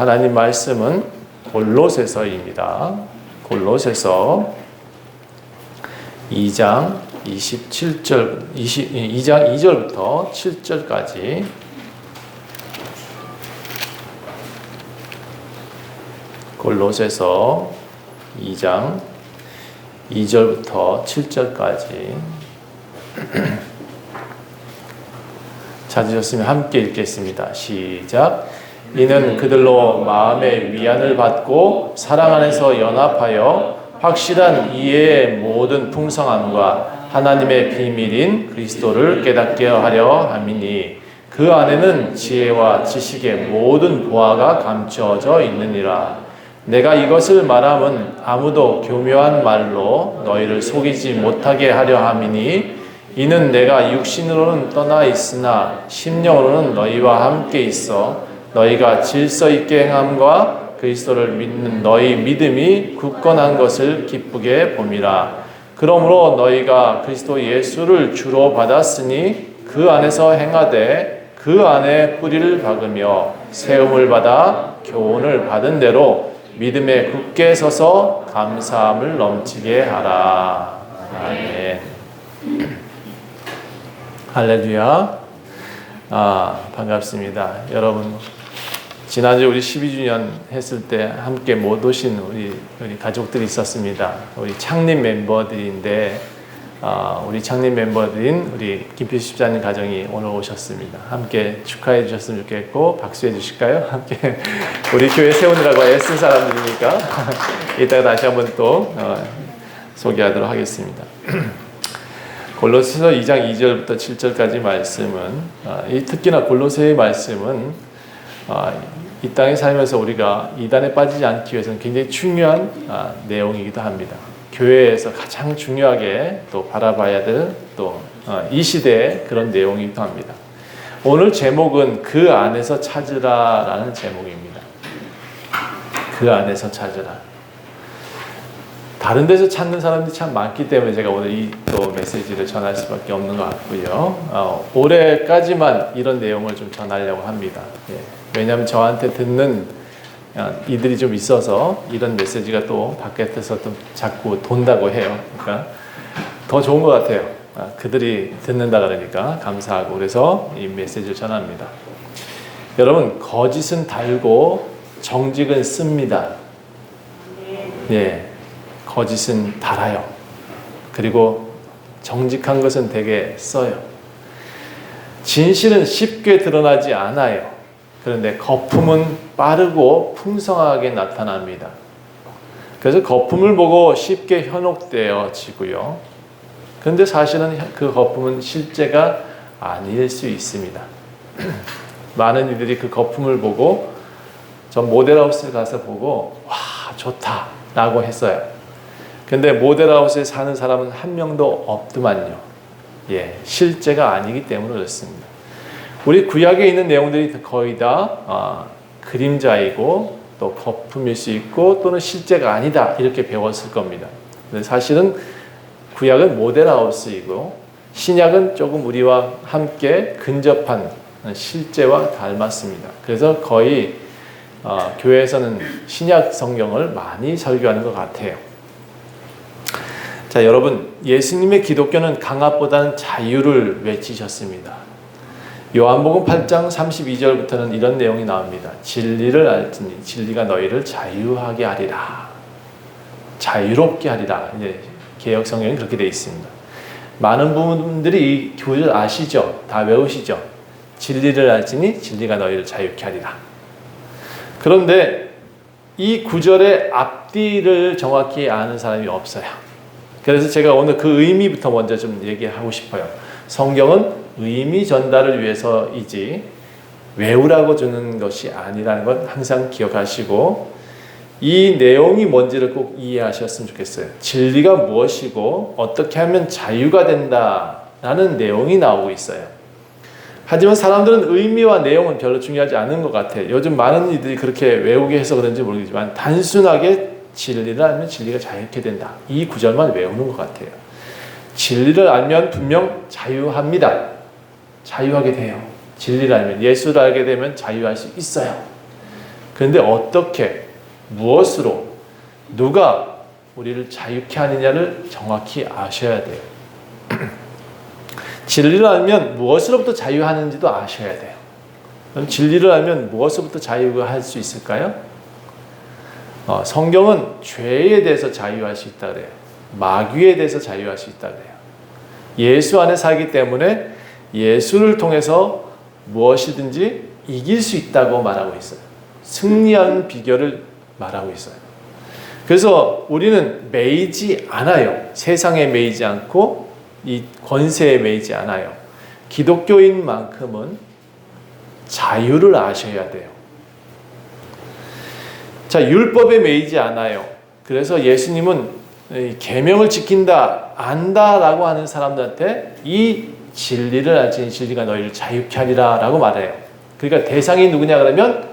하나님 말씀은 골로새서입니다. 골로새서 2장 2절부터 7절까지 골로새서 2장 2절부터 7절까지 찾으셨으면 함께 읽겠습니다. 시작. 이는 그들로 마음의 위안을 받고 사랑 안에서 연합하여 확실한 이해의 모든 풍성함과 하나님의 비밀인 그리스도를 깨닫게 하려 함이니 그 안에는 지혜와 지식의 모든 보화가 감춰져 있느니라. 내가 이것을 말함은 아무도 교묘한 말로 너희를 속이지 못하게 하려 함이니 이는 내가 육신으로는 떠나 있으나 심령으로는 너희와 함께 있어 너희가 질서 있게 행함과 그리스도를 믿는 너희 믿음이 굳건한 것을 기쁘게 봄이라. 그러므로 너희가 그리스도 예수를 주로 받았으니 그 안에서 행하되 그 안에 뿌리를 박으며 세움을 받아 교훈을 받은 대로 믿음에 굳게 서서 감사함을 넘치게 하라. 아멘. 할렐루야. 반갑습니다. 여러분, 지난주 우리 12주년 했을 때 함께 못 오신 우리 가족들이 있었습니다. 우리 창립 멤버들인데, 우리 창립 멤버들인 우리 김필 집사님 가정이 오늘 오셨습니다. 함께 축하해 주셨으면 좋겠고, 박수해 주실까요? 함께 우리 교회 세우느라고 애쓴 사람들이니까 이따가 다시 한번 또 소개하도록 하겠습니다. 골로새서 2장 2절부터 7절까지 말씀은 특히나 골로새의 말씀은 이 땅에 살면서 우리가 이단에 빠지지 않기 위해서는 굉장히 중요한 내용이기도 합니다. 교회에서 가장 중요하게 또 바라봐야 될 또 이 시대의 그런 내용이기도 합니다. 오늘 제목은 그 안에서 찾으라라는 제목입니다. 그 안에서 찾으라. 다른 데서 찾는 사람들이 참 많기 때문에 제가 오늘 이 또 메시지를 전할 수밖에 없는 것 같고요. 올해까지만 이런 내용을 좀 전하려고 합니다. 예. 왜냐하면 저한테 듣는 이들이 좀 있어서 이런 메시지가 또 바깥에서 또 자꾸 돈다고 해요. 그러니까 더 좋은 것 같아요. 그들이 듣는다 그러니까 감사하고 그래서 이 메시지를 전합니다. 여러분, 거짓은 달고 정직은 씁니다. 예, 거짓은 달아요. 그리고 정직한 것은 되게 써요. 진실은 쉽게 드러나지 않아요. 그런데 거품은 빠르고 풍성하게 나타납니다. 그래서 거품을 보고 쉽게 현혹되어지고요. 그런데 사실은 그 거품은 실제가 아닐 수 있습니다. 많은 이들이 그 거품을 보고 전 모델하우스에 가서 보고 와 좋다 라고 했어요. 근데 모델하우스에 사는 사람은 한 명도 없더만요. 예, 실제가 아니기 때문에 그렇습니다. 우리 구약에 있는 내용들이 거의 다 그림자이고 또 거품일 수 있고 또는 실제가 아니다 이렇게 배웠을 겁니다. 근데 사실은 구약은 모델하우스이고 신약은 조금 우리와 함께 근접한 실제와 닮았습니다. 그래서 거의 교회에서는 신약 성경을 많이 설교하는 것 같아요. 자, 여러분, 예수님의 기독교는 강압보다는 자유를 외치셨습니다. 요한복음 8장 32절부터는 이런 내용이 나옵니다. 진리를 알지니 진리가 너희를 자유하게 하리라. 자유롭게 하리라. 이제 개역 성경이 그렇게 되어 있습니다. 많은 분들이 이 구절 아시죠? 다 외우시죠? 진리를 알지니 진리가 너희를 자유케 하리라. 그런데 이 구절의 앞뒤를 정확히 아는 사람이 없어요. 그래서 제가 오늘 그 의미부터 먼저 좀 얘기하고 싶어요. 성경은 의미 전달을 위해서이지 외우라고 주는 것이 아니라는 건 항상 기억하시고 이 내용이 뭔지를 꼭 이해하셨으면 좋겠어요. 진리가 무엇이고 어떻게 하면 자유가 된다라는 내용이 나오고 있어요. 하지만 사람들은 의미와 내용은 별로 중요하지 않은 것 같아요. 요즘 많은 이들이 그렇게 외우게 해서 그런지 모르겠지만 단순하게 진리를 알면 진리가 자유케 된다. 이 구절만 외우는 것 같아요. 진리를 알면 분명 자유합니다. 자유하게 돼요. 진리를 알면, 예수를 알게 되면 자유할 수 있어요. 그런데 어떻게, 무엇으로, 누가 우리를 자유케 하느냐를 정확히 아셔야 돼요. 진리를 알면 무엇으로부터 자유하는지도 아셔야 돼요. 그럼 진리를 알면 무엇으로부터 자유할 수 있을까요? 성경은 죄에 대해서 자유할 수 있다 그래요. 마귀에 대해서 자유할 수 있다 그래요. 예수 안에 살기 때문에 예수를 통해서 무엇이든지 이길 수 있다고 말하고 있어요. 승리하는 비결을 말하고 있어요. 그래서 우리는 매이지 않아요. 세상에 매이지 않고 이 권세에 매이지 않아요. 기독교인만큼은 자유를 아셔야 돼요. 자, 율법에 매이지 않아요. 그래서 예수님은 계명을 지킨다, 안다라고 하는 사람들한테 이 진리를 알지니 진리가 너희를 자유케 하리라 라고 말해요. 그러니까 대상이 누구냐 그러면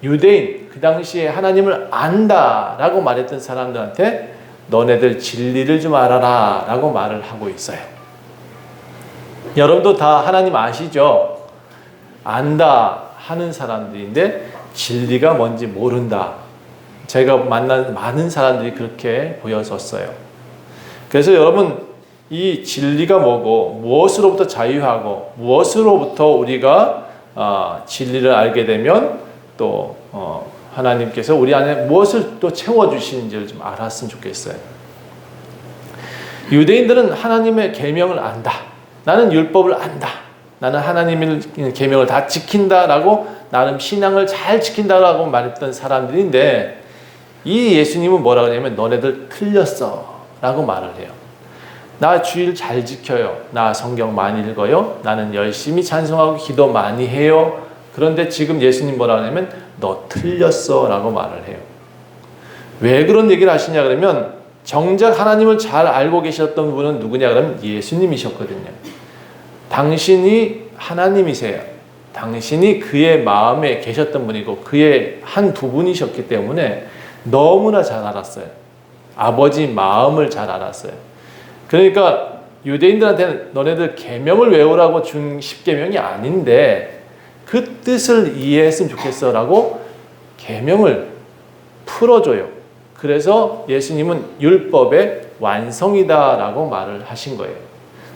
유대인, 그 당시에 하나님을 안다라고 말했던 사람들한테 너네들 진리를 좀 알아라 라고 말을 하고 있어요. 여러분도 다 하나님 아시죠? 안다 하는 사람들인데 진리가 뭔지 모른다. 제가 만난 많은 사람들이 그렇게 보여졌어요. 그래서 여러분, 이 진리가 뭐고 무엇으로부터 자유하고 무엇으로부터 우리가 진리를 알게 되면 또 하나님께서 우리 안에 무엇을 또 채워주시는지를 좀 알았으면 좋겠어요. 유대인들은 하나님의 계명을 안다. 나는 율법을 안다. 나는 하나님의 계명을 다 지킨다라고 나름 신앙을 잘 지킨다라고 말했던 사람들인데 이 예수님은 뭐라 그러냐면 너네들 틀렸어 라고 말을 해요. 나 주일 잘 지켜요. 나 성경 많이 읽어요. 나는 열심히 찬송하고 기도 많이 해요. 그런데 지금 예수님 뭐라 하냐면 너 틀렸어 라고 말을 해요. 왜 그런 얘기를 하시냐 그러면 정작 하나님을 잘 알고 계셨던 분은 누구냐 그러면 예수님이셨거든요. 당신이 하나님이세요. 당신이 그의 마음에 계셨던 분이고 그의 한 두 분이셨기 때문에 너무나 잘 알았어요. 아버지 마음을 잘 알았어요. 그러니까 유대인들한테는 너네들 계명을 외우라고 준 10계명이 아닌데 그 뜻을 이해했으면 좋겠어 라고 계명을 풀어줘요. 그래서 예수님은 율법의 완성이다 라고 말을 하신 거예요.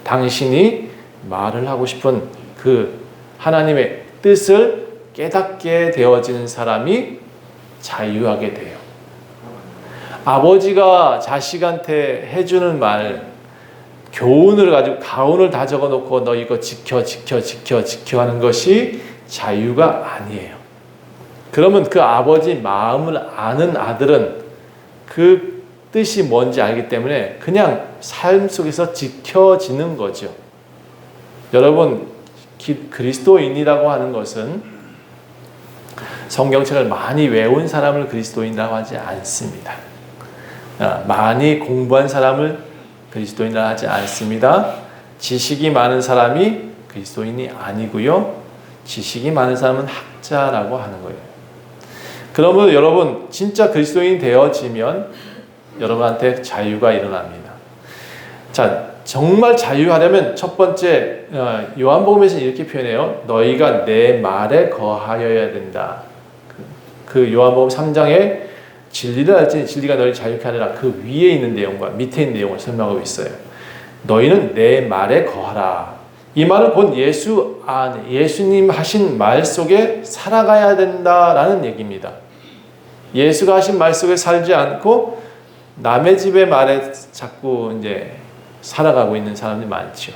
당신이 말을 하고 싶은 그 하나님의 뜻을 깨닫게 되어지는 사람이 자유하게 돼요. 아버지가 자식한테 해주는 말, 교훈을 가지고 가훈을 다 적어놓고 너 이거 지켜 하는 것이 자유가 아니에요. 그러면 그 아버지 마음을 아는 아들은 그 뜻이 뭔지 알기 때문에 그냥 삶 속에서 지켜지는 거죠. 여러분, 그리스도인이라고 하는 것은 성경책을 많이 외운 사람을 그리스도인이라고 하지 않습니다. 많이 공부한 사람을 그리스도인이라고 하지 않습니다. 지식이 많은 사람이 그리스도인이 아니고요. 지식이 많은 사람은 학자라고 하는 거예요. 그러면 여러분 진짜 그리스도인 되어지면 여러분한테 자유가 일어납니다. 자, 정말 자유하려면 첫 번째 요한복음에서 이렇게 표현해요. 너희가 내 말에 거하여야 된다. 그 요한복음 3장에 진리를 알지 진리가 너희를 자유케 하리라 그 위에 있는 내용과 밑에 있는 내용을 설명하고 있어요. 너희는 내 말에 거하라. 이 말은 곧 예수 안에 예수님 하신 말 속에 살아가야 된다라는 얘기입니다. 예수가 하신 말 속에 살지 않고 남의 집의 말에 자꾸 이제 살아가고 있는 사람들이 많죠.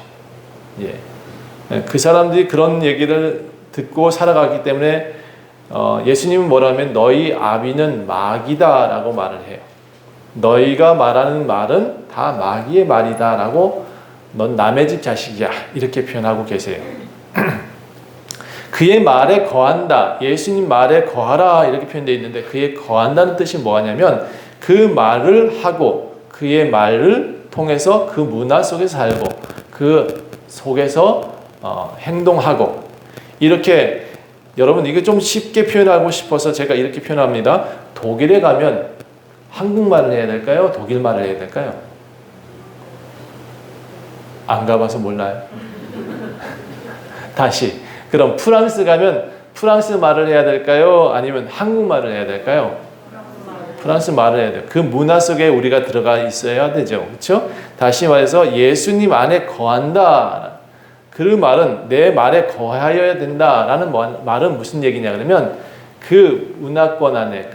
예. 그 사람들이 그런 얘기를 듣고 살아가기 때문에 예수님은 뭐라 하면 너희 아비는 마귀다라고 말을 해요. 너희가 말하는 말은 다 마귀의 말이다라고 넌 남의 집 자식이야 이렇게 표현하고 계세요. 그의 말에 거한다. 예수님 말에 거하라 이렇게 표현되어 있는데 그의 거한다는 뜻이 뭐냐면 그 말을 하고 그의 말을 통해서 그 문화 속에서 살고 그 속에서 행동하고 이렇게 여러분 이거 좀 쉽게 표현하고 싶어서 제가 이렇게 표현합니다. 독일에 가면 한국말을 해야 될까요? 독일말을 해야 될까요? 안 가봐서 몰라요. 다시 그럼 프랑스 가면 프랑스 말을 해야 될까요? 아니면 한국말을 해야 될까요? 프랑스 말을 해야 돼요. 그 문화 속에 우리가 들어가 있어야 되죠. 그렇죠? 다시 말해서 예수님 안에 거한다. 그 말은 내 말에 거하여야 된다라는 말은 무슨 얘기냐 그러면 그 문화권 안에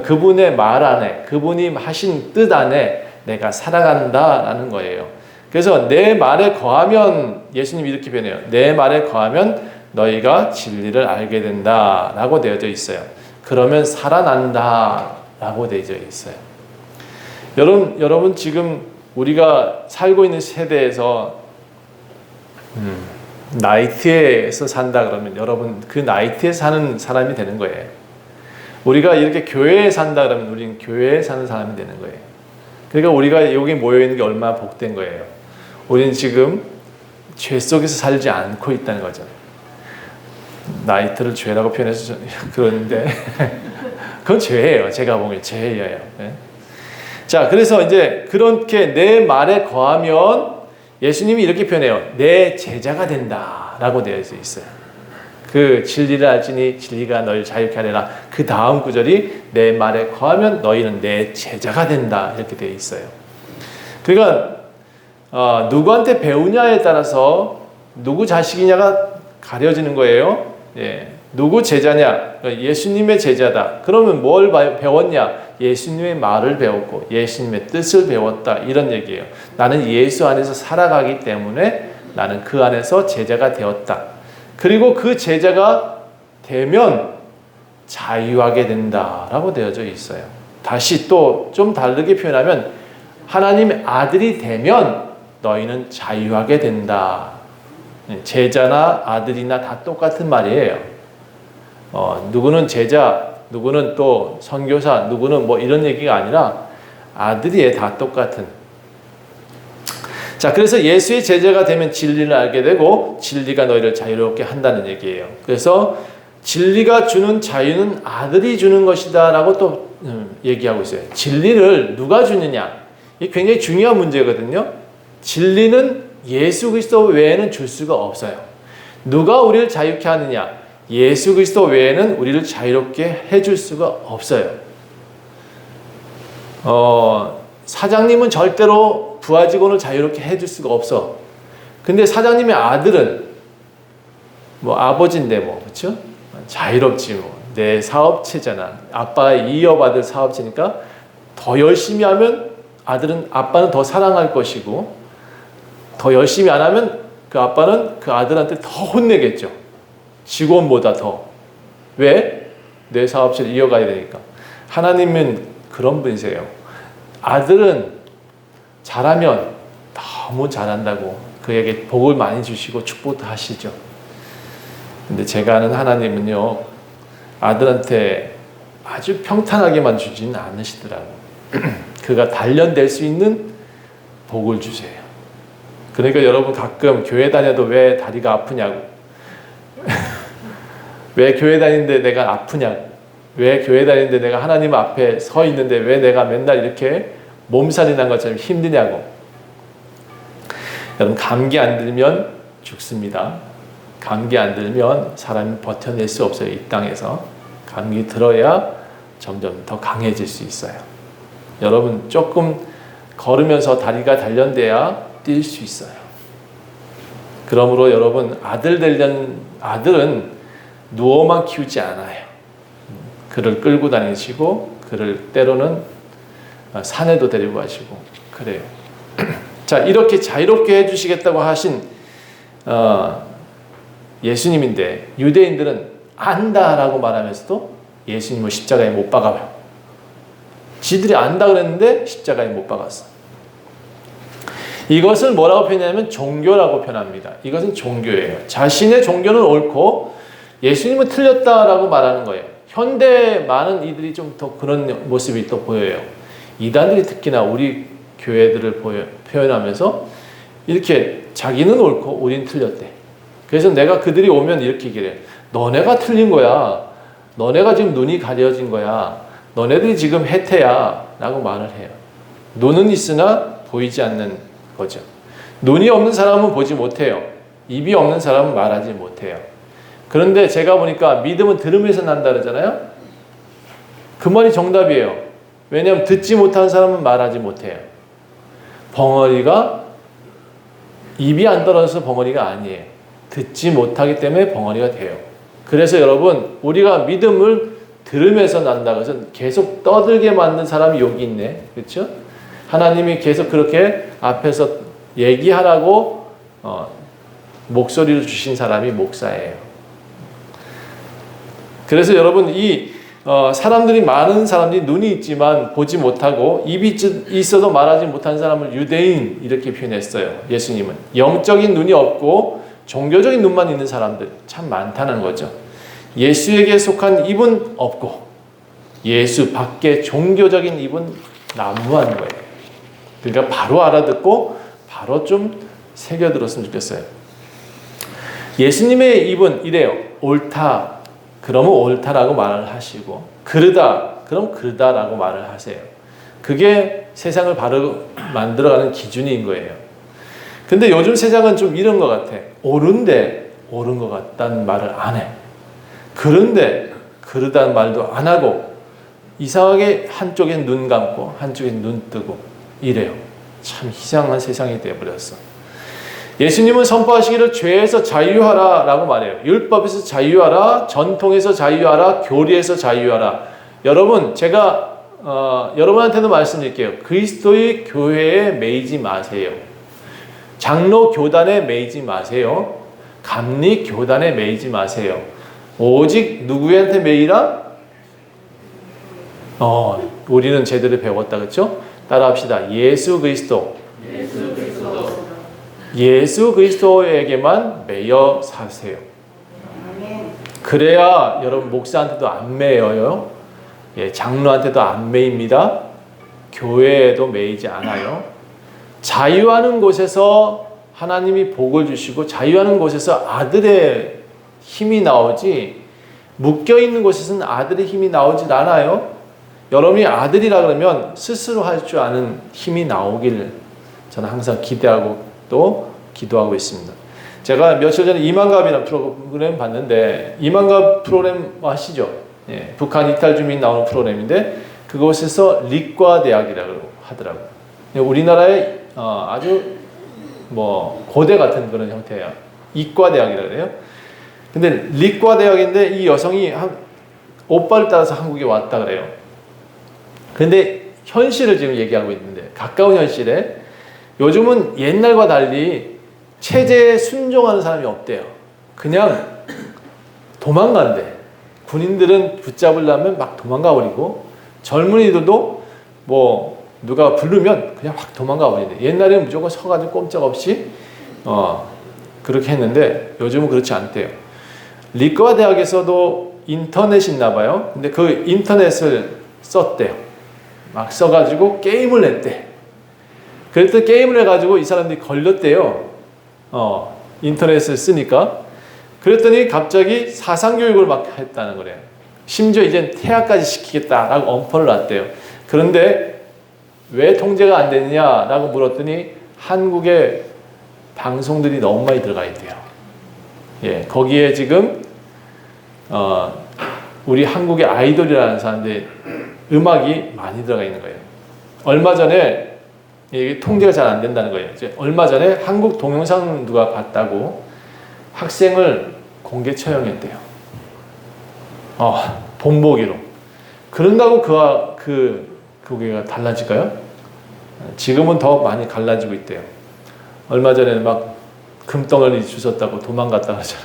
그분의 말 안에 그분이 하신 뜻 안에 내가 살아간다라는 거예요. 그래서 내 말에 거하면 예수님이 이렇게 표현해요. 내 말에 거하면 너희가 진리를 알게 된다라고 되어져 있어요. 그러면 살아난다라고 되어져 있어요. 여러분 지금 우리가 살고 있는 세대에서 나이트에서 산다 그러면 여러분 그 나이트에 사는 사람이 되는 거예요. 우리가 이렇게 교회에 산다 그러면 우리는 교회에 사는 사람이 되는 거예요. 그러니까 우리가 여기 모여 있는 게 얼마나 복된 거예요. 우리는 지금 죄 속에서 살지 않고 있다는 거죠. 나이트를 죄라고 표현해서 그러는데 그건 죄예요. 제가 보기엔 죄예요. 네? 자, 그래서 이제 그렇게 내 말에 거하면 예수님이 이렇게 표현해요. 내 제자가 된다라고 되어 있어요. 그 진리를 알지니 진리가 너희를 자유케 하리라. 그 다음 구절이 내 말에 거하면 너희는 내 제자가 된다 이렇게 되어 있어요. 그러니까 누구한테 배우냐에 따라서 누구 자식이냐가 가려지는 거예요. 예. 누구 제자냐? 예수님의 제자다. 그러면 뭘 배웠냐? 예수님의 말을 배웠고 예수님의 뜻을 배웠다. 이런 얘기예요. 나는 예수 안에서 살아가기 때문에 나는 그 안에서 제자가 되었다. 그리고 그 제자가 되면 자유하게 된다라고 되어져 있어요. 다시 또 좀 다르게 표현하면 하나님의 아들이 되면 너희는 자유하게 된다. 제자나 아들이나 다 똑같은 말이에요. 누구는 제자, 누구는 또 선교사, 누구는 뭐 이런 얘기가 아니라 아들이에요. 다 똑같은. 자, 그래서 예수의 제자가 되면 진리를 알게 되고 진리가 너희를 자유롭게 한다는 얘기예요. 그래서 진리가 주는 자유는 아들이 주는 것이다 라고 또 얘기하고 있어요. 진리를 누가 주느냐? 이게 굉장히 중요한 문제거든요. 진리는 예수 그리스도 외에는 줄 수가 없어요. 누가 우리를 자유케 하느냐? 예수 그리스도 외에는 우리를 자유롭게 해줄 수가 없어요. 사장님은 절대로 부하 직원을 자유롭게 해줄 수가 없어. 근데 사장님의 아들은 뭐 아버지인데 뭐 그렇죠? 자유롭지 뭐. 내 사업체잖아. 아빠가 이어받을 사업체니까 더 열심히 하면 아빠는 더 사랑할 것이고 더 열심히 안 하면 그 아빠는 그 아들한테 더 혼내겠죠. 직원보다 더. 왜? 내 사업체를 이어가야 되니까. 하나님은 그런 분이세요. 아들은 잘하면 너무 잘한다고 그에게 복을 많이 주시고 축복도 하시죠. 근데 제가 아는 하나님은요, 아들한테 아주 평탄하게만 주지는 않으시더라고요. 그가 단련될 수 있는 복을 주세요. 그러니까 여러분 가끔 교회 다녀도 왜 다리가 아프냐고. 왜 교회 다니는데 내가 아프냐고. 왜 교회 다니는데 내가 하나님 앞에 서 있는데 왜 내가 맨날 이렇게 몸살이 난 것처럼 힘드냐고. 여러분 감기 안 들면 죽습니다. 감기 안 들면 사람이 버텨낼 수 없어요. 이 땅에서. 감기 들어야 점점 더 강해질 수 있어요. 여러분 조금 걸으면서 다리가 단련돼야 뛸 수 있어요. 그러므로 여러분 아들은 누워만 키우지 않아요. 그를 끌고 다니시고 그를 때로는 산에도 데리고 가시고 그래요. 자, 이렇게 자유롭게 해주시겠다고 하신 예수님인데 유대인들은 안다라고 말하면서도 예수님을 십자가에 못 박아요. 지들이 안다 그랬는데 십자가에 못 박았어. 이것을 뭐라고 표현하냐면 종교라고 표현합니다. 이것은 종교예요. 자신의 종교는 옳고 예수님은 틀렸다라고 말하는 거예요. 현대 많은 이들이 좀 더 그런 모습이 또 보여요. 이단들이 특히나 우리 교회들을 표현하면서 이렇게 자기는 옳고 우린 틀렸대. 그래서 내가 그들이 오면 이렇게 얘기해요. 너네가 틀린 거야. 너네가 지금 눈이 가려진 거야. 너네들이 지금 해태야 라고 말을 해요. 눈은 있으나 보이지 않는 거죠. 눈이 없는 사람은 보지 못해요. 입이 없는 사람은 말하지 못해요. 그런데 제가 보니까 믿음은 들음에서 난다 그러잖아요. 그 말이 정답이에요. 왜냐하면 듣지 못한 사람은 말하지 못해요. 벙어리가 입이 안 떨어져서 벙어리가 아니에요. 듣지 못하기 때문에 벙어리가 돼요. 그래서 여러분, 우리가 믿음을 들으면서 난다. 그래서 계속 떠들게 만든 사람이 여기 있네. 그렇죠? 하나님이 계속 그렇게 앞에서 얘기하라고 목소리를 주신 사람이 목사예요. 그래서 여러분, 사람들이 많은 사람들이 눈이 있지만 보지 못하고 입이 있어도 말하지 못한 사람을 유대인 이렇게 표현했어요. 예수님은 영적인 눈이 없고 종교적인 눈만 있는 사람들 참 많다는 거죠. 예수에게 속한 입은 없고 예수 밖에 종교적인 입은 난무한 거예요. 그러니까 바로 알아듣고 바로 좀 새겨들었으면 좋겠어요. 예수님의 입은 이래요. 옳다 그러면 옳다라고 말을 하시고, 그르다 그럼 그르다라고 말을 하세요. 그게 세상을 바로 만들어가는 기준인 거예요. 근데 요즘 세상은 좀 이런 것 같아. 옳은데 옳은 것 같다는 말을 안 해. 그런데 그르다는 말도 안 하고, 이상하게 한쪽엔 눈 감고 한쪽엔 눈 뜨고 이래요. 참 이상한 세상이 되어버렸어. 예수님은 선포하시기를 죄에서 자유하라 라고 말해요. 율법에서 자유하라, 전통에서 자유하라, 교리에서 자유하라. 여러분, 제가 여러분한테도 말씀드릴게요. 그리스도의 교회에 매이지 마세요. 장로 교단에 매이지 마세요. 감리 교단에 매이지 마세요. 오직 누구한테 매이라? 우리는 제대로 배웠다, 그렇죠? 따라합시다. 예수 그리스도. 예수 그리스도에게만 매여 사세요. 그래야 여러분 목사한테도 안 매여요. 장로한테도 안 매입니다. 교회에도 매이지 않아요. 자유하는 곳에서 하나님이 복을 주시고 자유하는 곳에서 아들의 힘이 나오지, 묶여있는 곳에서는 아들의 힘이 나오지 않아요. 여러분이 아들이라 그러면 스스로 할 줄 아는 힘이 나오길 저는 항상 기대하고 또 기도하고 있습니다. 제가 며칠 전에 이만갑이라는 프로그램 봤는데, 이만갑 프로그램 아시죠? 북한 이탈 주민 나오는 프로그램인데 그곳에서 리과대학이라고 하더라고요. 우리나라의 아주 고대 같은 그런 형태야. 이과대학이라고 그래요. 근데 리과대학인데 이 여성이 오빠를 따라서 한국에 왔다 그래요. 근데 현실을 지금 얘기하고 있는데, 가까운 현실에 요즘은 옛날과 달리 체제에 순종하는 사람이 없대요. 그냥 도망간대. 군인들은 붙잡으려면 막 도망가 버리고, 젊은이들도 누가 부르면 그냥 확 도망가 버리대. 옛날에는 무조건 서가지고 꼼짝없이 그렇게 했는데 요즘은 그렇지 않대요. 리과 대학에서도 인터넷이 있나 봐요. 근데 그 인터넷을 썼대요. 막 써가지고 게임을 냈대. 그랬더니 게임을 해가지고 이 사람들이 걸렸대요. 인터넷을 쓰니까. 그랬더니 갑자기 사상교육을 막 했다는 거래요. 심지어 이젠 퇴학까지 시키겠다라고 엄포를 놨대요. 그런데 왜 통제가 안 되느냐라고 물었더니 한국의 방송들이 너무 많이 들어가 있대요. 거기에 지금 우리 한국의 아이돌이라는 사람들의 음악이 많이 들어가 있는 거예요. 얼마 전에 이게 통제가 잘 안 된다는 거예요. 이제 얼마 전에 한국 동영상 누가 봤다고 학생을 공개 처형했대요. 본보기로. 그런다고 그게 달라질까요? 지금은 더 많이 갈라지고 있대요. 얼마 전에 막 금덩어리 주웠다고 도망갔다 그러잖아.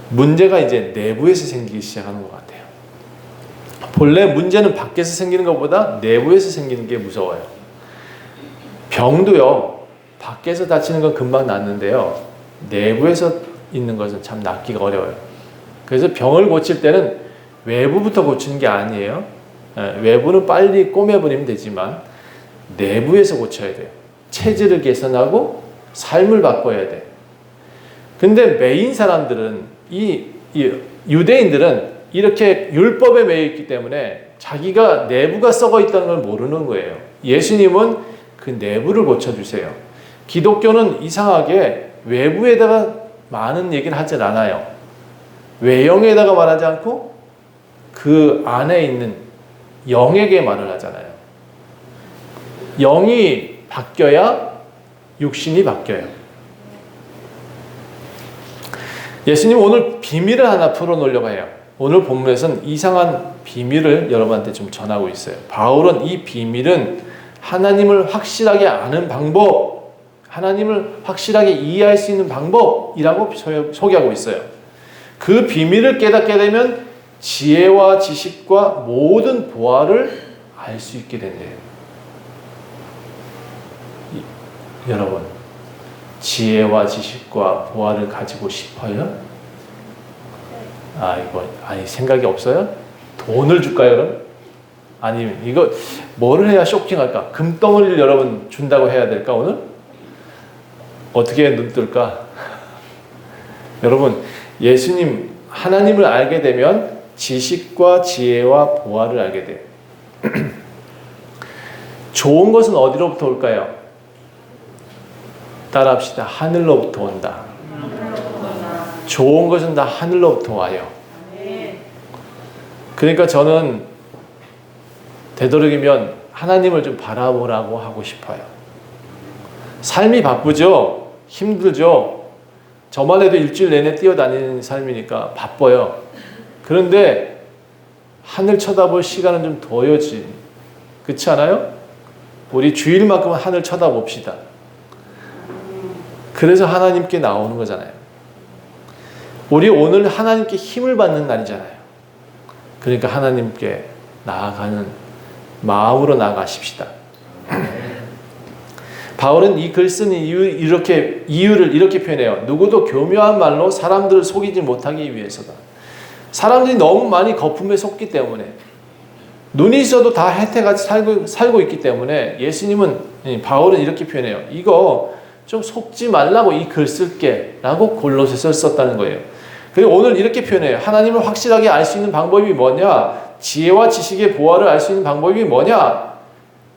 문제가 이제 내부에서 생기기 시작하는 것 같아요. 본래 문제는 밖에서 생기는 것보다 내부에서 생기는 게 무서워요. 병도요, 밖에서 다치는 건 금방 낫는데요, 내부에서 있는 것은 참 낫기가 어려워요. 그래서 병을 고칠 때는 외부부터 고치는 게 아니에요. 외부는 빨리 꼬매버리면 되지만 내부에서 고쳐야 돼요. 체질을 개선하고 삶을 바꿔야 돼. 근데 매인 사람들은, 이 유대인들은 이렇게 율법에 매여 있기 때문에 자기가 내부가 썩어 있다는 걸 모르는 거예요. 예수님은 그 내부를 고쳐주세요. 기독교는 이상하게 외부에다가 많은 얘기를 하질 않아요. 외형에다가 말하지 않고 그 안에 있는 영에게 말을 하잖아요. 영이 바뀌어야 육신이 바뀌어요. 예수님 오늘 비밀을 하나 풀어놓으려고 해요. 오늘 본문에서는 이상한 비밀을 여러분한테 좀 전하고 있어요. 바울은 이 비밀은 하나님을 확실하게 아는 방법, 하나님을 확실하게 이해할 수 있는 방법이라고 소개하고 있어요. 그 비밀을 깨닫게 되면 지혜와 지식과 모든 보화를 알 수 있게 된대요. 여러분, 지혜와 지식과 보화를 가지고 싶어요? 아니 생각이 없어요? 돈을 줄까요, 그럼? 아니면 이거 뭐를 해야 쇼킹할까? 금덩어리를 여러분 준다고 해야 될까, 오늘? 어떻게 눈 뜰까? 여러분, 예수님, 하나님을 알게 되면 지식과 지혜와 보화를 알게 돼요. 좋은 것은 어디로부터 올까요? 따라합시다. 하늘로부터 온다. 좋은 것은 다 하늘로부터 와요. 그러니까 저는 되도록이면 하나님을 좀 바라보라고 하고 싶어요. 삶이 바쁘죠? 힘들죠? 저만 해도 일주일 내내 뛰어다니는 삶이니까 바빠요. 그런데 하늘 쳐다볼 시간은 좀 둬야지. 그렇지 않아요? 우리 주일만큼은 하늘 쳐다봅시다. 그래서 하나님께 나오는 거잖아요. 우리 오늘 하나님께 힘을 받는 날이잖아요. 그러니까 하나님께 나아가는 마음으로 나아가십시다. 바울은 이 글 쓴 이유를 이렇게 표현해요. 누구도 교묘한 말로 사람들을 속이지 못하기 위해서다. 사람들이 너무 많이 거품에 속기 때문에, 눈이 있어도 다 혜택같이 살고 있기 때문에 바울은 이렇게 표현해요. 이거 좀 속지 말라고 이 글 쓸게 라고 골로새서를 썼다는 거예요. 그리고 오늘 이렇게 표현해요. 하나님을 확실하게 알 수 있는 방법이 뭐냐? 지혜와 지식의 보화를 알 수 있는 방법이 뭐냐?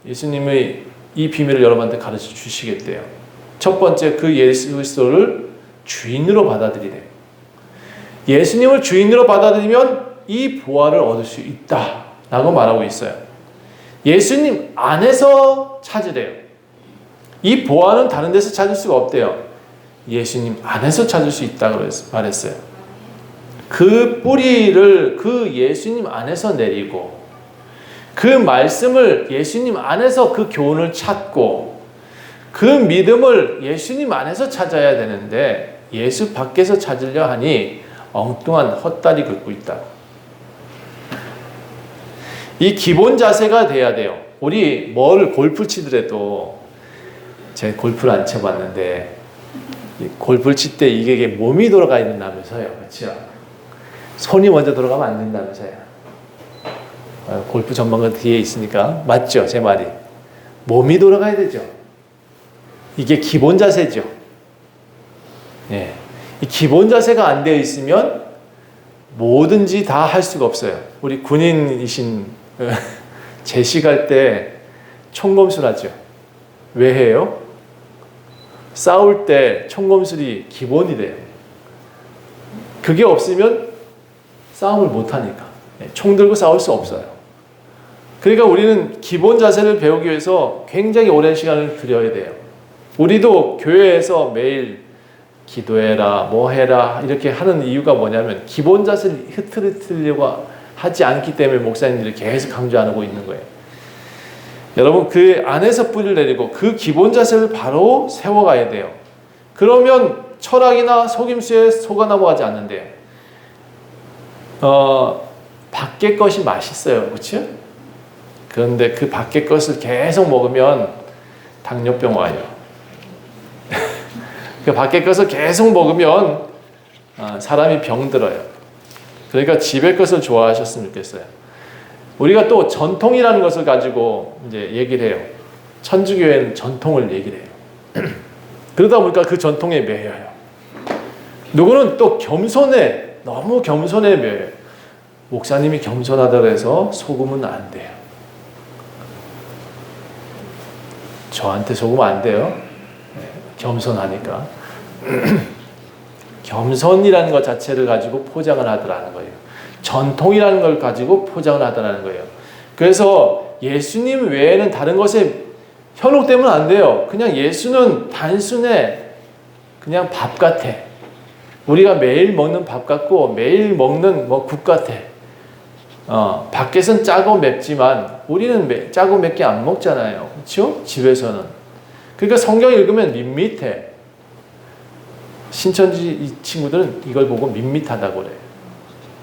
예수님의 이 비밀을 여러분한테 가르쳐 주시겠대요. 첫 번째, 그 예수 그리스도를 주인으로 받아들이래요. 예수님을 주인으로 받아들이면 이 보화를 얻을 수 있다 라고 말하고 있어요. 예수님 안에서 찾으래요. 이 보화는 다른 데서 찾을 수가 없대요. 예수님 안에서 찾을 수 있다고 말했어요. 그 뿌리를 그 예수님 안에서 내리고, 그 말씀을 예수님 안에서 그 교훈을 찾고, 그 믿음을 예수님 안에서 찾아야 되는데 예수 밖에서 찾으려 하니 엉뚱한 헛다리 긁고 있다. 이 기본 자세가 돼야 돼요. 우리 골프 치더라도, 제가 골프를 안 쳐봤는데 골프를 칠 때 이게 몸이 돌아가 있는다면서요. 그렇죠? 손이 먼저 돌아가면 안 된다면서요. 골프 전문가 뒤에 있으니까 맞죠? 제 말이. 몸이 돌아가야 되죠. 이게 기본 자세죠. 예. 이 기본 자세가 안 되어 있으면 뭐든지 다 할 수가 없어요. 우리 군인이신 제식할 때 총검술하죠. 왜 해요? 싸울 때 총검술이 기본이 돼요. 그게 없으면 싸움을 못하니까. 총 들고 싸울 수 없어요. 그러니까 우리는 기본 자세를 배우기 위해서 굉장히 오랜 시간을 들여야 돼요. 우리도 교회에서 매일 기도해라, 뭐 해라 이렇게 하는 이유가 뭐냐면 기본 자세를 흐트리려고 하지 않기 때문에 목사님들이 계속 강조하고 있는 거예요. 여러분, 그 안에서 뿌리를 내리고 그 기본 자세를 바로 세워가야 돼요. 그러면 철학이나 속임수에 속아 넘어가지 않는데요. 밖에 것이 맛있어요. 그렇죠? 그런데 그 밖에 것을 계속 먹으면 당뇨병 와요. 그 밖에 것을 계속 먹으면 사람이 병들어요. 그러니까 집의 것을 좋아하셨으면 좋겠어요. 우리가 또 전통이라는 것을 가지고 이제 얘기를 해요. 천주교회는 전통을 얘기를 해요. 그러다 보니까 그 전통에 매여요. 누구는 또 겸손해. 너무 겸손해 매여요. 목사님이 겸손하다고 해서 속으면 안 돼요. 저한테 속으면 안 돼요. 겸손하니까. 겸손이라는 것 자체를 가지고 포장을 하더라는 거예요. 전통이라는 걸 가지고 포장을 하더라는 거예요. 그래서 예수님 외에는 다른 것에 현혹되면 안 돼요. 그냥 예수는 단순해 그냥 밥 같아. 우리가 매일 먹는 밥 같고 매일 먹는 국 같아. 밖에선 짜고 맵지만 우리는 짜고 맵게 안 먹잖아요. 그렇죠? 집에서는. 그러니까 성경 읽으면 밋밋해. 신천지 이 친구들은 이걸 보고 밋밋하다고 그래요.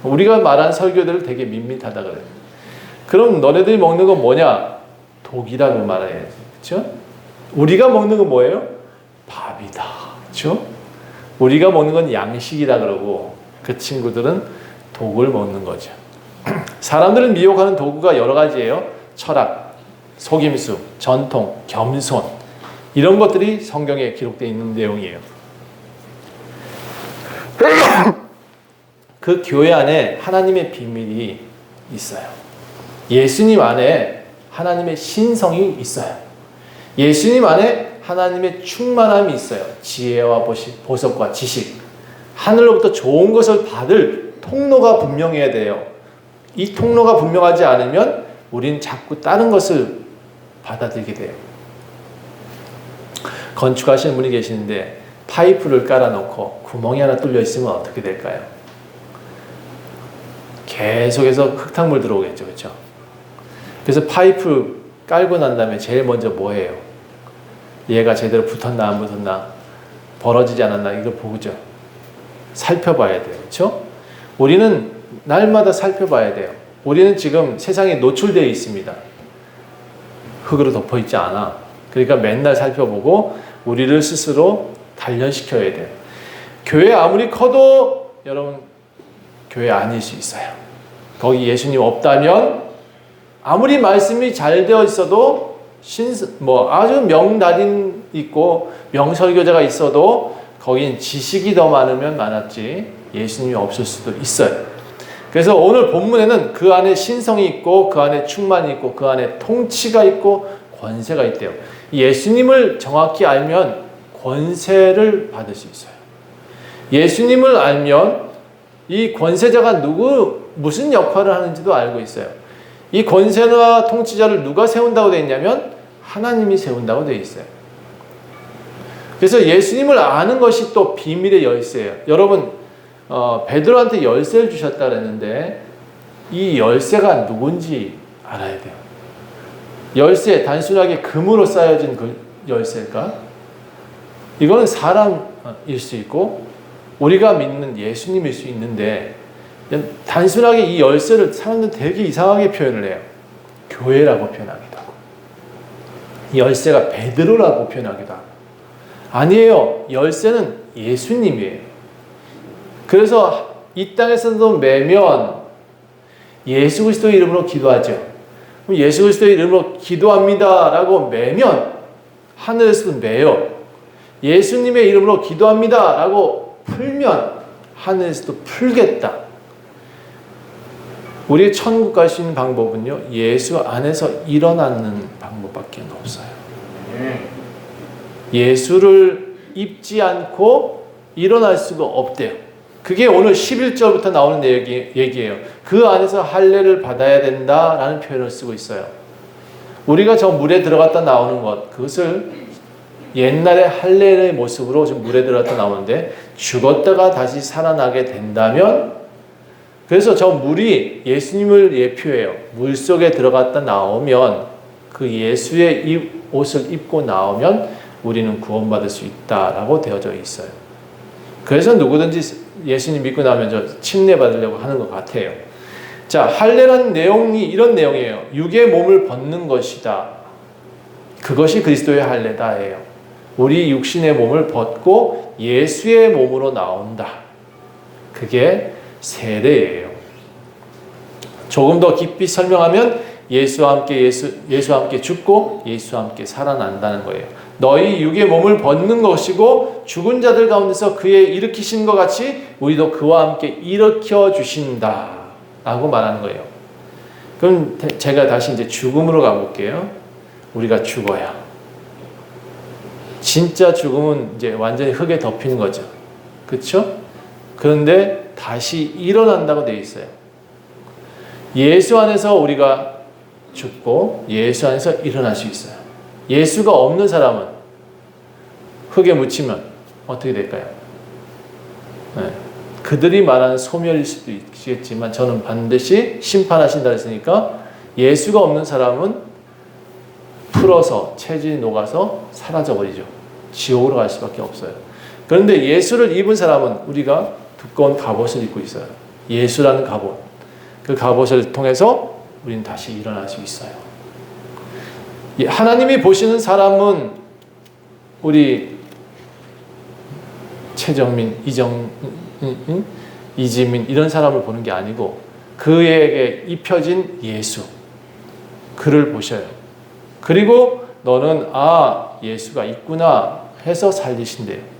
우리가 말한 설교들을 되게 밋밋하다 그래요. 그럼 너네들이 먹는 건 뭐냐? 독이라고 말해야지. 그렇죠? 우리가 먹는 건 뭐예요? 밥이다. 그렇죠? 우리가 먹는 건 양식이다 그러고 그 친구들은 독을 먹는 거죠. 사람들을 미혹하는 도구가 여러 가지예요. 철학, 속임수, 전통, 겸손 이런 것들이 성경에 기록되어 있는 내용이에요. 그 교회 안에 하나님의 비밀이 있어요. 예수님 안에 하나님의 신성이 있어요. 예수님 안에 하나님의 충만함이 있어요. 지혜와 보석과 지식, 하늘로부터 좋은 것을 받을 통로가 분명해야 돼요. 이 통로가 분명하지 않으면 우리는 자꾸 다른 것을 받아들이게 돼요. 건축하시는 분이 계시는데 파이프를 깔아놓고 구멍이 하나 뚫려 있으면 어떻게 될까요? 계속해서 흙탕물 들어오겠죠. 그렇죠? 그래서 파이프 깔고 난 다음에 제일 먼저 뭐 해요? 얘가 제대로 붙었나 안 붙었나, 벌어지지 않았나 이걸 보죠. 살펴봐야 돼요. 그렇죠? 우리는 날마다 살펴봐야 돼요. 우리는 지금 세상에 노출되어 있습니다. 흙으로 덮어 있지 않아. 그러니까 맨날 살펴보고 우리를 스스로 단련시켜야 돼요. 교회 아무리 커도 여러분 교회 아닐 수 있어요. 거기 예수님 없다면 아무리 말씀이 잘 되어 있어도 아주 명달인 있고 명설교자가 있어도 거긴 지식이 더 많으면 많았지 예수님이 없을 수도 있어요. 그래서 오늘 본문에는 그 안에 신성이 있고 그 안에 충만이 있고 그 안에 통치가 있고 권세가 있대요. 예수님을 정확히 알면 권세를 받을 수 있어요. 예수님을 알면 이 권세자가 무슨 역할을 하는지도 알고 있어요. 이 권세와 통치자를 누가 세운다고 되어 있냐면 하나님이 세운다고 되어 있어요. 그래서 예수님을 아는 것이 또 비밀의 열쇠예요. 여러분 베드로한테 열쇠를 주셨다 그랬는데 이 열쇠가 누군지 알아야 돼요. 열쇠 단순하게 금으로 쌓여진 그 열쇠일까? 이거는 사람일 수 있고 우리가 믿는 예수님일 수 있는데 단순하게 이 열쇠를 사람들은 되게 이상하게 표현을 해요. 교회라고 표현하기도 하고 열쇠가 베드로라고 표현하기도 하고 아니에요. 열쇠는 예수님이에요. 그래서 이 땅에서도 매면 예수 그리스도의 이름으로 기도하죠. 예수 그리스도의 이름으로 기도합니다 라고 매면 하늘에서도 매요. 예수님의 이름으로 기도합니다 라고 풀면 하늘에서도 풀겠다. 우리 천국 갈 수 있는 방법은요, 예수 안에서 일어나는 방법밖에 없어요. 예수를 입지 않고 일어날 수가 없대요. 그게 오늘 11절부터 나오는 얘기예요. 그 안에서 할례를 받아야 된다라는 표현을 쓰고 있어요. 우리가 저 물에 들어갔다 나오는 것, 그것을 옛날의 할례의 모습으로 좀 물에 들어갔다 나오는데 죽었다가 다시 살아나게 된다면 그래서 저 물이 예수님을 예표해요. 물 속에 들어갔다 나오면 그 예수의 옷을 입고 나오면 우리는 구원받을 수 있다라고 되어져 있어요. 그래서 누구든지 예수님 믿고 나면 저 침례 받으려고 하는 것 같아요. 자, 할례라는 내용이 이런 내용이에요. 육의 몸을 벗는 것이다. 그것이 그리스도의 할례다예요. 우리 육신의 몸을 벗고 예수의 몸으로 나온다. 그게 세례예요. 조금 더 깊이 설명하면 예수와 함께 죽고 예수와 함께 살아난다는 거예요. 너희 육의 몸을 벗는 것이고 죽은 자들 가운데서 그의 일으키신 것 같이 우리도 그와 함께 일으켜 주신다 라고 말하는 거예요. 그럼 제가 다시 이제 죽음으로 가볼게요. 우리가 죽어야 진짜 죽음은 이제 완전히 흙에 덮이는 거죠. 그렇죠? 그런데 다시 일어난다고 되어 있어요. 예수 안에서 우리가 죽고 예수 안에서 일어날 수 있어요. 예수가 없는 사람은 흙에 묻히면 어떻게 될까요? 네. 그들이 말하는 소멸일 수도 있겠지만 저는 반드시 심판하신다 했으니까 예수가 없는 사람은 풀어서 체질이 녹아서 사라져버리죠. 지옥으로 갈 수밖에 없어요. 그런데 예수를 입은 사람은 우리가 두꺼운 갑옷을 입고 있어요. 예수라는 갑옷. 그 갑옷을 통해서 우리는 다시 일어날 수 있어요. 하나님이 보시는 사람은 우리 최정민, 이지민 이런 사람을 보는 게 아니고 그에게 입혀진 예수, 그를 보셔요. 그리고 너는 예수가 있구나 해서 살리신대요.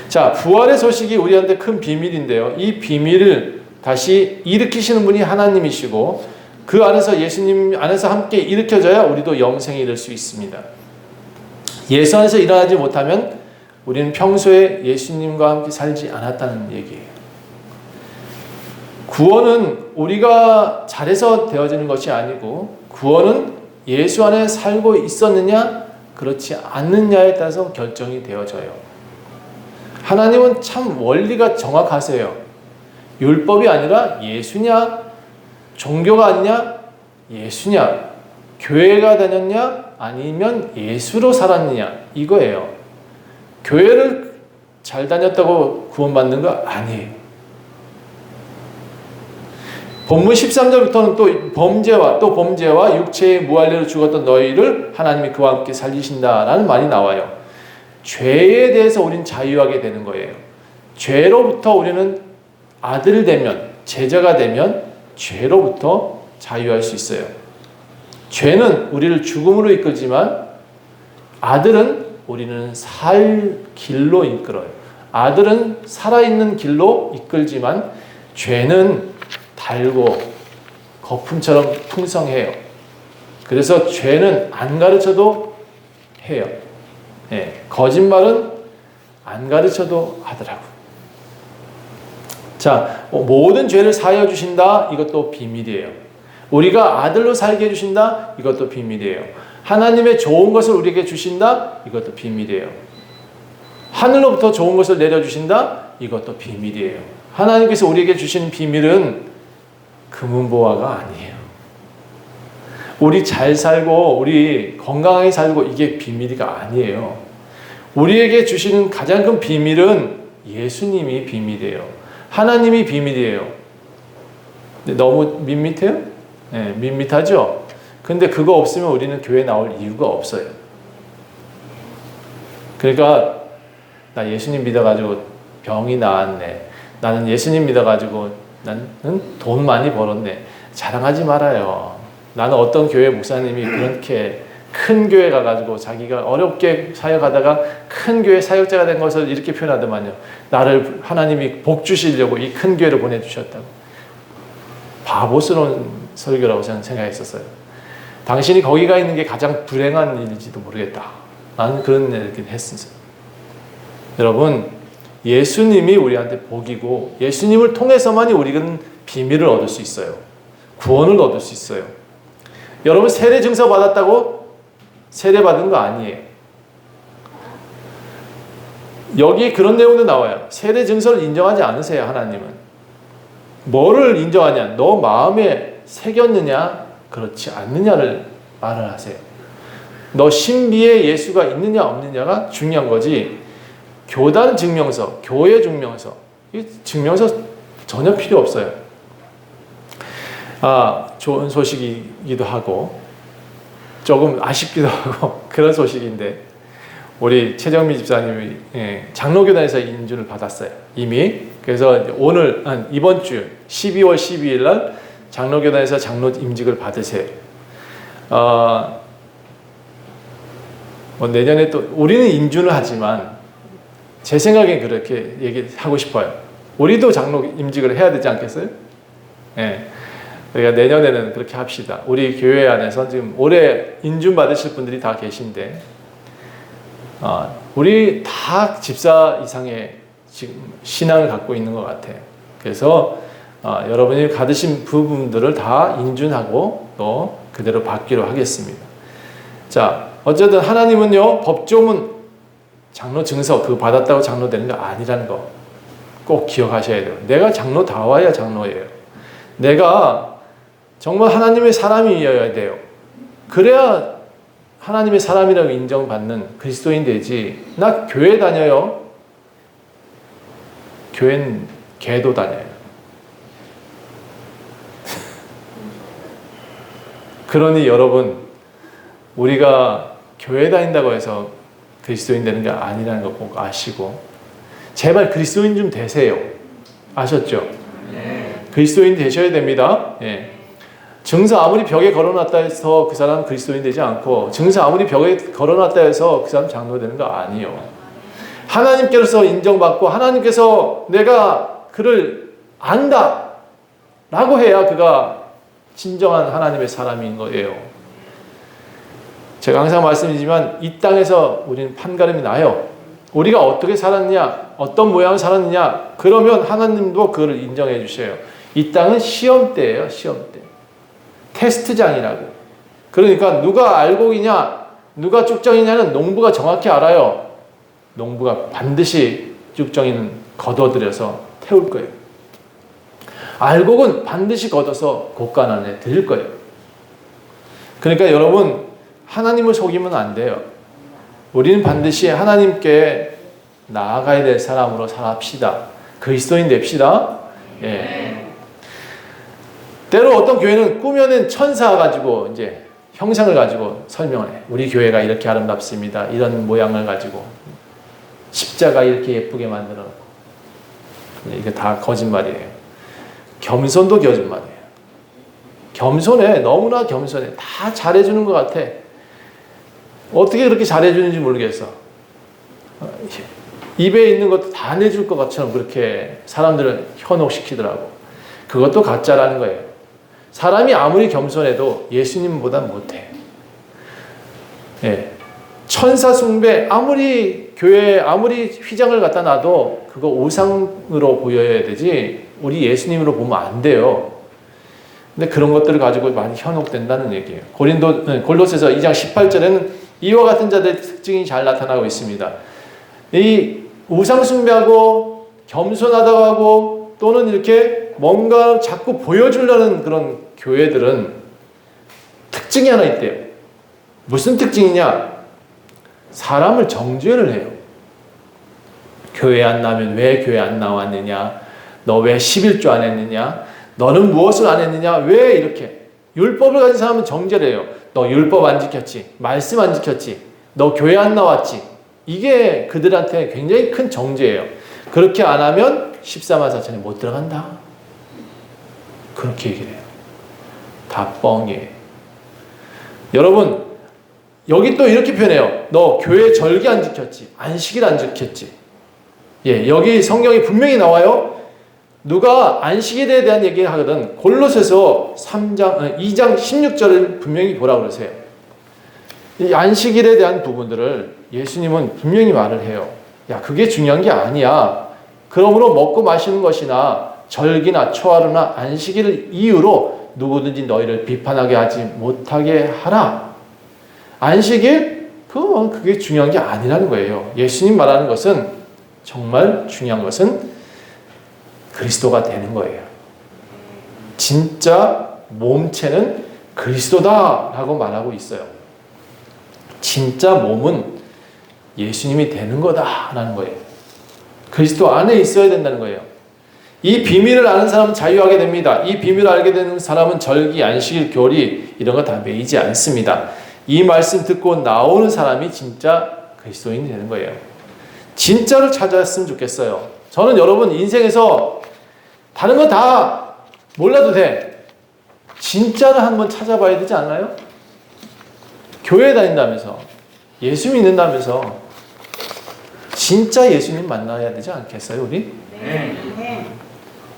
자, 부활의 소식이 우리한테 큰 비밀인데요. 이 비밀을 다시 일으키시는 분이 하나님이시고 그 안에서 예수님 안에서 함께 일으켜져야 우리도 영생에 이를 수 있습니다. 예수 안에서 일어나지 못하면 우리는 평소에 예수님과 함께 살지 않았다는 얘기예요. 구원은 우리가 잘해서 되어지는 것이 아니고 구원은 예수 안에 살고 있었느냐 그렇지 않느냐에 따라서 결정이 되어져요. 하나님은 참 원리가 정확하세요. 율법이 아니라 예수냐, 종교가 아니냐, 예수냐, 교회가 다녔냐, 아니면 예수로 살았느냐 이거예요. 교회를 잘 다녔다고 구원받는 거 아니에요. 본문 13절부터는 또 범죄와 육체의 무할례로 죽었던 너희를 하나님이 그와 함께 살리신다라는 말이 나와요. 죄에 대해서 우리는 자유하게 되는 거예요. 죄로부터 우리는 아들 되면, 제자가 되면 죄로부터 자유할 수 있어요. 죄는 우리를 죽음으로 이끌지만 아들은 우리는 살 길로 이끌어요. 아들은 살아있는 길로 이끌지만 죄는 달고 거품처럼 풍성해요. 그래서 죄는 안 가르쳐도 해요. 거짓말은 안 가르쳐도 하더라고. 자, 모든 죄를 사하여 주신다. 이것도 비밀이에요. 우리가 아들로 살게 해주신다. 이것도 비밀이에요. 하나님의 좋은 것을 우리에게 주신다. 이것도 비밀이에요. 하늘로부터 좋은 것을 내려주신다. 이것도 비밀이에요. 하나님께서 우리에게 주시는 비밀은 금은보화가 아니에요. 우리 잘 살고 우리 건강하게 살고 이게 비밀이가 아니에요. 우리에게 주시는 가장 큰 비밀은 예수님이 비밀이에요. 하나님이 비밀이에요. 너무 밋밋해요? 네, 밋밋하죠? 근데 그거 없으면 우리는 교회 나올 이유가 없어요. 그러니까 나 예수님 믿어가지고 병이 나았네. 나는 예수님 믿어가지고 나는 돈 많이 벌었네. 자랑하지 말아요. 나는 어떤 교회 목사님이 그렇게 큰 교회 가가지고 자기가 어렵게 사역하다가 큰 교회 사역자가 된 것을 이렇게 표현하더만요. 나를 하나님이 복 주시려고 이 큰 교회를 보내주셨다고. 바보스러운 설교라고 저는 생각했었어요. 당신이 거기 가 있는 게 가장 불행한 일일지도 모르겠다. 나는 그런 얘기를 했었어요. 여러분, 예수님이 우리한테 복이고 예수님을 통해서만이 우리는 비밀을 얻을 수 있어요. 구원을 얻을 수 있어요. 여러분 세례 증서 받았다고 세례 받은 거 아니에요. 여기 그런 내용도 나와요. 세례 증서를 인정하지 않으세요. 하나님은. 뭐를 인정하냐? 너 마음에 새겼느냐 그렇지 않느냐를 말을 하세요. 너 신비에 예수가 있느냐 없느냐가 중요한 거지. 교단 증명서, 교회 증명서, 이 증명서 전혀 필요 없어요. 좋은 소식이기도 하고 조금 아쉽기도 하고 그런 소식인데 우리 최정미 집사님이 장로교단에서 인준을 받았어요. 이미. 그래서 오늘 이번 주 12월 12일 날 장로교단에서 장로 임직을 받으세요. 내년에 또 우리는 인준을 하지만 제 생각엔 그렇게 얘기하고 싶어요. 우리도 장로 임직을 해야 되지 않겠어요? 그러니까 내년에는 그렇게 합시다. 우리 교회 안에서 지금 올해 인준 받으실 분들이 다 계신데 우리 다 집사 이상의 지금 신앙을 갖고 있는 것 같아요. 그래서 여러분이 받으신 부분들을 다 인준하고 또 그대로 받기로 하겠습니다. 자, 어쨌든 하나님은요, 법조문 장로 증서 그거 받았다고 장로 되는 거 아니라는 거 꼭 기억하셔야 돼요. 내가 장로 다 와야 장로예요. 내가 정말 하나님의 사람이어야 돼요. 그래야 하나님의 사람이라고 인정받는 그리스도인 되지. 나 교회 다녀요. 교회는 개도 다녀요. 그러니 여러분, 우리가 교회 다닌다고 해서 그리스도인 되는 게 아니라는 거 꼭 아시고 제발 그리스도인 좀 되세요. 아셨죠? 네. 그리스도인 되셔야 됩니다. 예. 증서 아무리 벽에 걸어놨다 해서 그 사람 그리스도인 되지 않고 증서 아무리 벽에 걸어놨다 해서 그 사람 장로 되는 거 아니에요. 하나님께서 인정받고 하나님께서 내가 그를 안다 라고 해야 그가 진정한 하나님의 사람인 거예요. 제가 항상 말씀드리지만 이 땅에서 우리는 판가름이 나요. 우리가 어떻게 살았느냐, 어떤 모양을 살았느냐, 그러면 하나님도 그걸 인정해 주셔요. 이 땅은 시험대예요, 시험대. 테스트장이라고. 그러니까 누가 알곡이냐, 누가 쭉정이냐는 농부가 정확히 알아요. 농부가 반드시 쭉정이는 걷어들여서 태울 거예요. 알곡은 반드시 걷어서 곳간 안에 드릴 거예요. 그러니까 여러분, 하나님을 속이면 안 돼요. 우리는 반드시 하나님께 나아가야 될 사람으로 살합시다. 그리스도인 됩시다. 예. 때로 어떤 교회는 꾸며낸 천사 가지고 이제 형상을 가지고 설명을 해. 우리 교회가 이렇게 아름답습니다. 이런 모양을 가지고 십자가 이렇게 예쁘게 만들어 놓고. 이게 다 거짓말이에요. 겸손도 거짓말이에요. 겸손해. 너무나 겸손해. 다 잘해주는 것 같아. 어떻게 그렇게 잘해주는지 모르겠어. 입에 있는 것도 다 내줄 것 같처럼 그렇게 사람들을 현혹시키더라고. 그것도 가짜라는 거예요. 사람이 아무리 겸손해도 예수님보다 못해. 예. 천사 숭배, 아무리 교회에 아무리 휘장을 갖다 놔도 그거 우상으로 보여야 되지 우리 예수님으로 보면 안 돼요. 근데 그런 것들을 가지고 많이 현혹된다는 얘기예요. 골로새서 2장 18절에는 이와 같은 자들의 특징이 잘 나타나고 있습니다. 이 우상 숭배하고 겸손하다고 하고 또는 이렇게 뭔가 자꾸 보여주려는 그런 교회들은 특징이 하나 있대요. 무슨 특징이냐? 사람을 정죄를 해요. 교회 안 나면 왜 교회 안 나왔느냐? 너 왜 11조 안 했느냐? 너는 무엇을 안 했느냐? 왜 이렇게? 율법을 가진 사람은 정죄를 해요. 너 율법 안 지켰지? 말씀 안 지켰지? 너 교회 안 나왔지? 이게 그들한테 굉장히 큰 정죄예요. 그렇게 안 하면 14만 4천에 못 들어간다. 그렇게 얘기를 해요. 다 뻥이에요. 여러분, 여기 또 이렇게 표현해요. 너 교회 절기 안 지켰지? 안식일 안 지켰지? 예, 여기 성경이 분명히 나와요. 누가 안식일에 대한 얘기를 하거든. 골로새서 2장 16절을 분명히 보라고 그러세요. 이 안식일에 대한 부분들을 예수님은 분명히 말을 해요. 야, 그게 중요한 게 아니야. 그러므로 먹고 마시는 것이나 절기나 초하루나 안식일을 이유로 누구든지 너희를 비판하게 하지 못하게 하라. 안식일? 그게 중요한 게 아니라는 거예요. 예수님 말하는 것은 정말 중요한 것은 그리스도가 되는 거예요. 진짜 몸체는 그리스도다라고 말하고 있어요. 진짜 몸은 예수님이 되는 거다라는 거예요. 그리스도 안에 있어야 된다는 거예요. 이 비밀을 아는 사람은 자유하게 됩니다. 이 비밀을 알게 되는 사람은 절기, 안식일, 교리 이런 거 다 매이지 않습니다. 이 말씀 듣고 나오는 사람이 진짜 그리스도인이 되는 거예요. 진짜를 찾았으면 좋겠어요. 저는 여러분 인생에서 다른 건 다 몰라도 돼. 진짜를 한번 찾아봐야 되지 않나요? 교회 다닌다면서 예수 믿는다면서 진짜 예수님 만나야 되지 않겠어요, 우리? 네.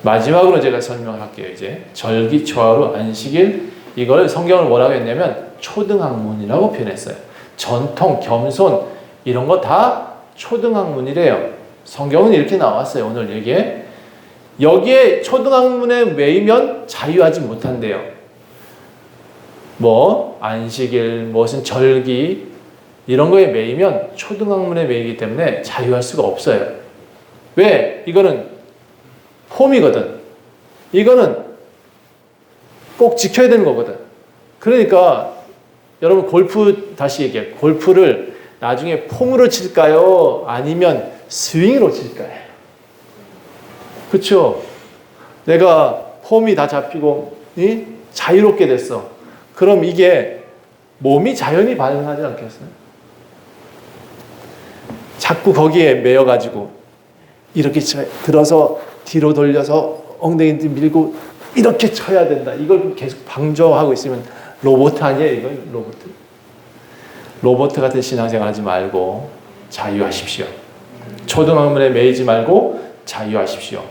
마지막으로 제가 설명할게요. 이제 절기, 초하루, 안식일 이걸 성경을 뭐라고 했냐면 초등학문이라고 표현했어요. 전통, 겸손 이런 거 다 초등학문이래요. 성경은 이렇게 나왔어요. 오늘 여기에 초등학문에 매이면 자유하지 못한대요. 뭐 안식일, 무슨 절기 이런 거에 매이면 초등학문에 매이기 때문에 자유할 수가 없어요. 왜? 이거는 폼이거든. 이거는 꼭 지켜야 되는 거거든. 그러니까 여러분 다시 얘기해요. 골프를 나중에 폼으로 칠까요? 아니면 스윙으로 칠까요? 그렇죠? 내가 폼이 다 잡히고 자유롭게 됐어. 그럼 이게 몸이 자연히 반응하지 않겠어요? 자꾸 거기에 매여가지고 이렇게 들어서 뒤로 돌려서 엉덩이 밀고 이렇게 쳐야 된다. 이걸 계속 방조하고 있으면 로봇 아니에요? 이거 로봇 같은 신앙생활 하지 말고 자유하십시오. 초등학문에 매이지 말고 자유하십시오.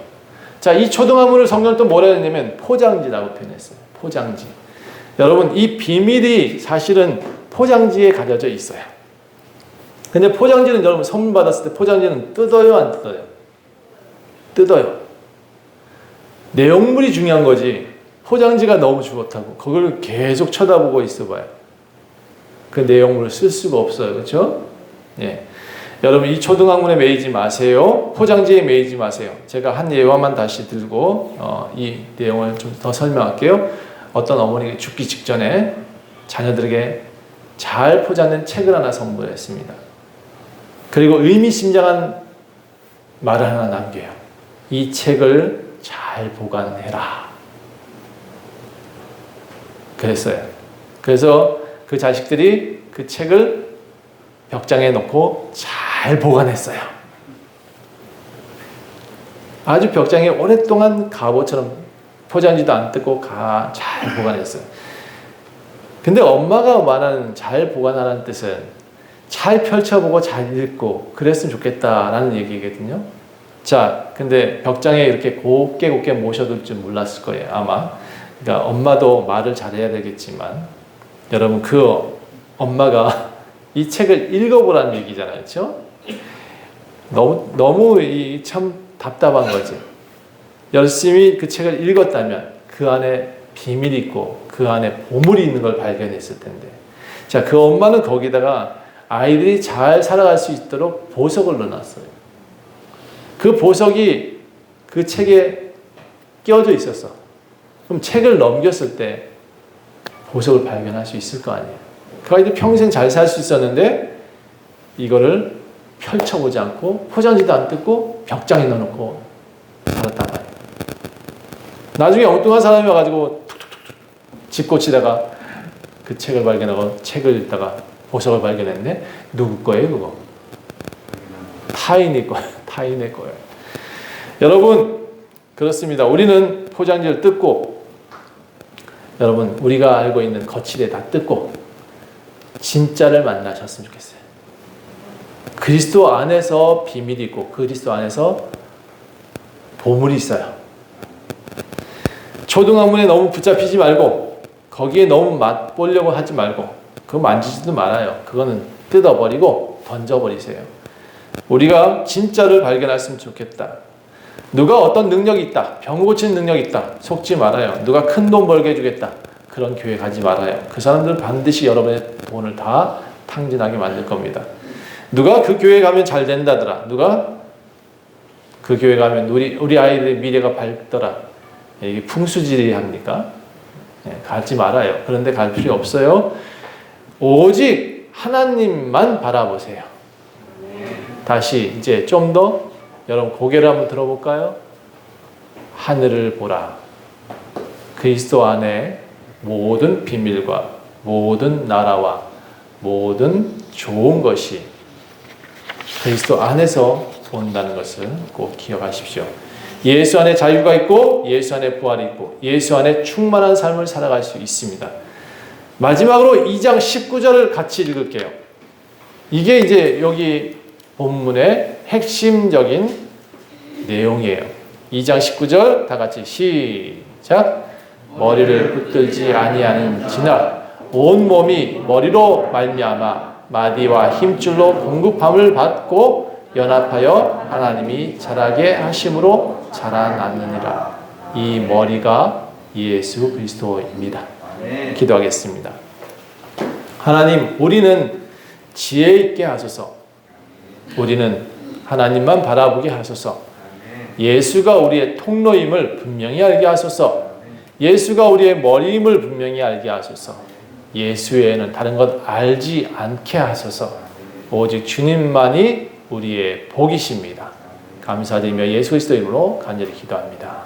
자, 이 초등학문을 성경은 또 뭐라 했냐면 포장지라고 표현했어요. 포장지. 여러분, 이 비밀이 사실은 포장지에 가려져 있어요. 근데 포장지는 여러분 선물 받았을 때 포장지는 뜯어요, 안 뜯어요? 뜯어요. 내용물이 중요한 거지. 포장지가 너무 좋다고 그걸 계속 쳐다보고 있어봐요. 그 내용물을 쓸 수가 없어요. 그렇죠? 예. 여러분 이 초등학문에 매이지 마세요. 포장지에 매이지 마세요. 제가 한 예화만 다시 들고 이 내용을 좀 더 설명할게요. 어떤 어머니가 죽기 직전에 자녀들에게 잘 포장된 책을 하나 선물했습니다. 그리고 의미심장한 말을 하나 남겨요. 이 책을 잘 보관해라. 그랬어요. 그래서 그 자식들이 그 책을 벽장에 놓고 잘 보관했어요. 아주 벽장에 오랫동안 갑옷처럼 포장지도 안 뜯고 잘 보관했어요. 근데 엄마가 말하는 잘 보관하라는 뜻은 잘 펼쳐보고 잘 읽고 그랬으면 좋겠다라는 얘기거든요. 자, 근데 벽장에 이렇게 곱게 모셔둘 줄 몰랐을 거예요, 아마. 그러니까 엄마도 말을 잘해야 되겠지만 여러분 그 엄마가 이 책을 읽어보라는 얘기잖아요, 그렇죠? 너무 참 답답한 거지. 열심히 그 책을 읽었다면 그 안에 비밀이 있고 그 안에 보물이 있는 걸 발견했을 텐데. 자, 그 엄마는 거기다가 아이들이 잘 살아갈 수 있도록 보석을 넣어놨어요. 그 보석이 그 책에 끼워져 있었어. 그럼 책을 넘겼을 때 보석을 발견할 수 있을 거 아니에요. 그 아이들 평생 잘 살 수 있었는데 이거를 펼쳐보지 않고 포장지도 안 뜯고 벽장에 넣어놓고 살았단 말이에요. 나중에 엉뚱한 사람이 와가지고 툭툭툭툭 집 고치다가 그 책을 발견하고 책을 읽다가 보석을 발견했네. 누구 거예요 그거? 타인의 거예요. 여러분 그렇습니다. 우리는 포장지를 뜯고 여러분 우리가 알고 있는 거칠에 다 뜯고 진짜를 만나셨으면 좋겠어요. 그리스도 안에서 비밀이 있고 그리스도 안에서 보물이 있어요. 초등학문에 너무 붙잡히지 말고 거기에 너무 맛보려고 하지 말고 그거 만지지도 말아요. 그거는 뜯어버리고 던져버리세요. 우리가 진짜를 발견했으면 좋겠다. 누가 어떤 능력이 있다. 병 고치는 능력이 있다. 속지 말아요. 누가 큰 돈 벌게 해주겠다. 그런 교회 가지 말아요. 그 사람들은 반드시 여러분의 돈을 다 탕진하게 만들 겁니다. 누가 그 교회 가면 잘 된다더라. 누가 그 교회 가면 우리 아이들의 미래가 밝더라. 이게 풍수지리 합니까? 가지 말아요. 그런데 갈 필요 없어요. 오직 하나님만 바라보세요. 다시 이제 좀 더 여러분 고개를 한번 들어볼까요? 하늘을 보라. 그리스도 안에 모든 비밀과 모든 나라와 모든 좋은 것이 그리스도 안에서 온다는 것을 꼭 기억하십시오. 예수 안에 자유가 있고 예수 안에 부활이 있고 예수 안에 충만한 삶을 살아갈 수 있습니다. 마지막으로 2장 19절을 같이 읽을게요. 이게 이제 여기 본문의 핵심적인 내용이에요. 2장 19절 다 같이 시작. 머리를 붙들지 아니하는 지나 온 몸이 머리로 말미암아 마디와 힘줄로 공급함을 받고 연합하여 하나님이 자라게 하심으로 자라나느니라. 이 머리가 예수 그리스도입니다. 기도하겠습니다. 하나님, 우리는 지혜 있게 하소서. 우리는 하나님만 바라보게 하소서. 예수가 우리의 통로임을 분명히 알게 하소서. 예수가 우리의 머리임을 분명히 알게 하소서. 예수 외에는 다른 것 알지 않게 하소서. 오직 주님만이 우리의 복이십니다. 감사드리며 예수 그리스도 이름으로 간절히 기도합니다.